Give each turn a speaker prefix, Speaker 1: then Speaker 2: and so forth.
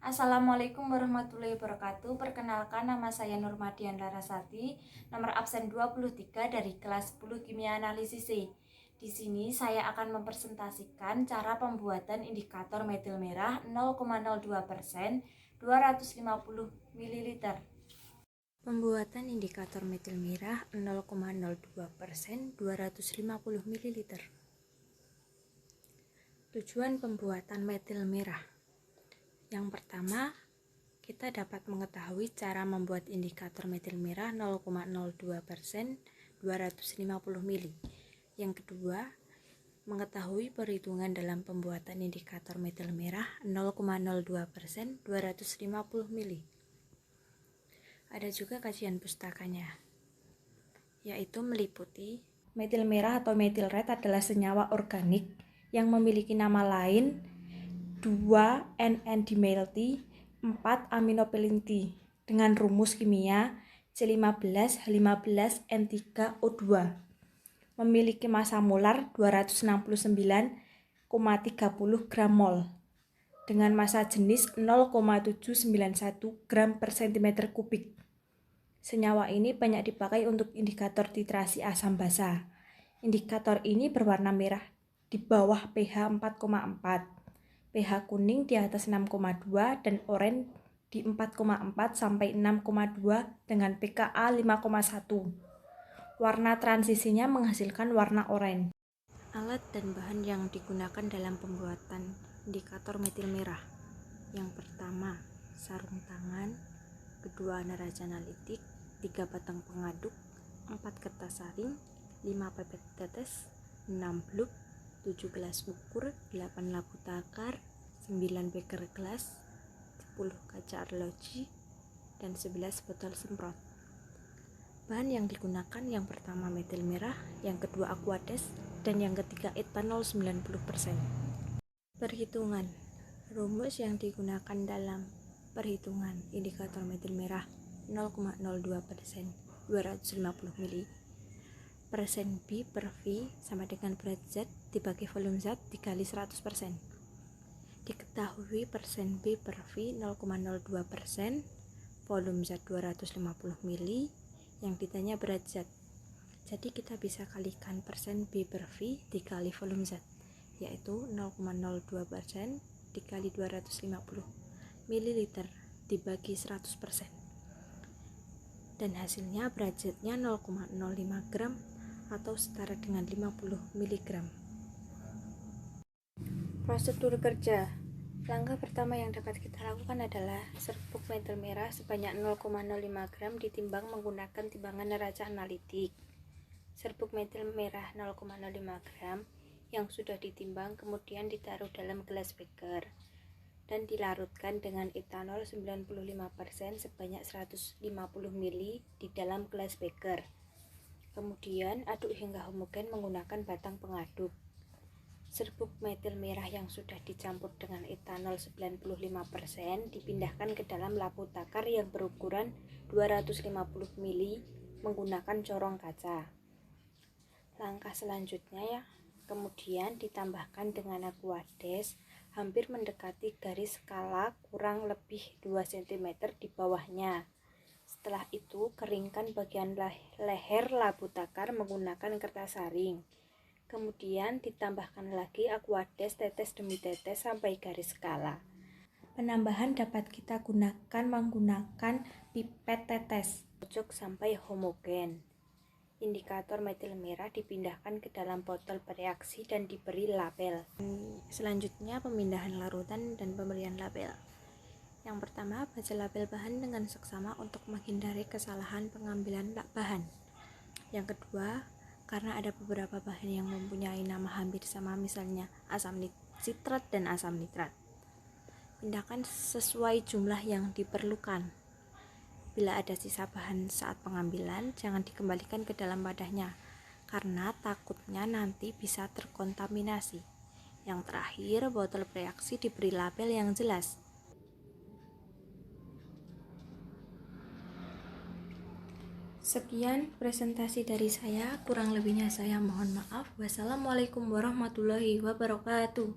Speaker 1: Assalamualaikum warahmatullahi wabarakatuh. Perkenalkan, nama saya Nurmadian Larasati, nomor absen 23 dari kelas 10 Kimia Analisis C. Di sini saya akan mempresentasikan cara pembuatan indikator metil merah 0,02%, 250 ml. Pembuatan indikator metil merah 0,02%, 250 ml. Tujuan pembuatan metil merah. Yang pertama, kita dapat mengetahui cara membuat indikator metil merah 0,02%, 250 ml. Yang kedua, mengetahui perhitungan dalam pembuatan indikator metil merah 0,02%, 250 ml. Ada juga kajian pustakanya, yaitu meliputi metil merah atau metil red adalah senyawa organik yang memiliki nama lain 2-N-N-dimethyl 4-aminopilin T dengan rumus kimia C15H15N3O2, memiliki massa molar 269,30 gram mol dengan massa jenis 0,791 gram per cm kubik. Senyawa ini banyak dipakai untuk indikator titrasi asam basa. Indikator ini berwarna merah di bawah pH 4,4. pH kuning di atas 6,2 dan oranye di 4,4 sampai 6,2 dengan pKa 5,1. Warna transisinya menghasilkan warna oranye. Alat dan bahan yang digunakan dalam pembuatan indikator metil merah. Yang pertama, sarung tangan, kedua neraca analitik, 3 batang pengaduk, 4 kertas saring, 5 pipet tetes, 6 bluk, 7 gelas ukur, 8 labu takar, 9 beker gelas, 10 kaca arloji, dan 11 botol semprot. Bahan yang digunakan yang pertama metil merah, yang kedua aquades, dan yang ketiga etanol 90%. Perhitungan. Rumus yang digunakan dalam perhitungan indikator metil merah 0,02%, 250 ml. Persen B per V sama dengan berat zat dibagi volume zat dikali 100%. Diketahui persen B per V 0,02%, volume zat 250 ml, yang ditanya berat zat. Jadi kita bisa kalikan persen B per V dikali volume zat, yaitu 0,02% dikali 250 ml dibagi 100%. Dan hasilnya berat zatnya 0,05 gram atau setara dengan 50 mg. Prosedur kerja. Langkah pertama yang dapat kita lakukan adalah serbuk metil merah sebanyak 0,05 gram ditimbang menggunakan timbangan neraca analitik. Serbuk metil merah 0,05 gram yang sudah ditimbang kemudian ditaruh dalam gelas beker dan dilarutkan dengan etanol 95% sebanyak 150 ml di dalam gelas beker. Kemudian aduk hingga homogen menggunakan batang pengaduk. Serbuk metil merah yang sudah dicampur dengan etanol 95% dipindahkan ke dalam labu takar yang berukuran 250 ml menggunakan corong kaca. Langkah selanjutnya kemudian ditambahkan dengan aquades hampir mendekati garis skala kurang lebih 2 cm di bawahnya. Setelah itu, keringkan bagian leher labu takar menggunakan kertas saring. Kemudian ditambahkan lagi aquades tetes demi tetes sampai garis skala. Penambahan dapat kita gunakan menggunakan pipet tetes. Kocok sampai homogen. Indikator metil merah dipindahkan ke dalam botol bereaksi dan diberi label. Selanjutnya pemindahan larutan dan pemberian label. Yang pertama, baca label bahan dengan seksama untuk menghindari kesalahan pengambilan bahan. Yang kedua, karena ada beberapa bahan yang mempunyai nama hampir sama, misalnya asam sitrat dan asam nitrat. Pindahkan sesuai jumlah yang diperlukan. Bila ada sisa bahan saat pengambilan, jangan dikembalikan ke dalam wadahnya, karena takutnya nanti bisa terkontaminasi. Yang terakhir, botol bereaksi diberi label yang jelas. Sekian presentasi dari saya, kurang lebihnya saya mohon maaf. Wassalamualaikum warahmatullahi wabarakatuh.